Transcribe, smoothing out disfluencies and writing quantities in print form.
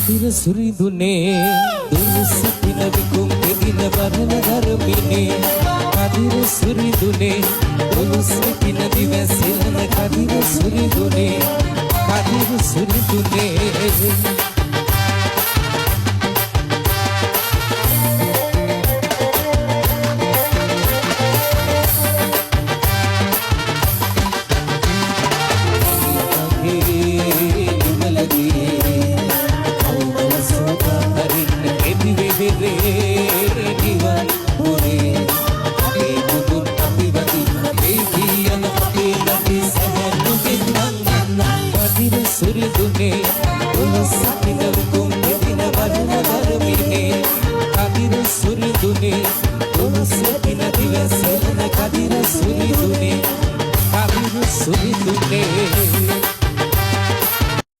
කදිර සුරිඳුනේ දුරුස පිනවිකුම් දෙදින වරණ ධර්මිනේ කදිර සුරිඳුනේ දුරුස පින දිවසින කදිර සුරිඳුනේ කදිර සුරිඳුනේ සුරිඳුනේ දුරුස පිනවිකුම් දෙදින වරණ ධර්මිනේ කදිර සුරිඳුනේ දුරුස පින දිවසින කදිර සුරිඳුනේ කදිර සුරිඳුනේ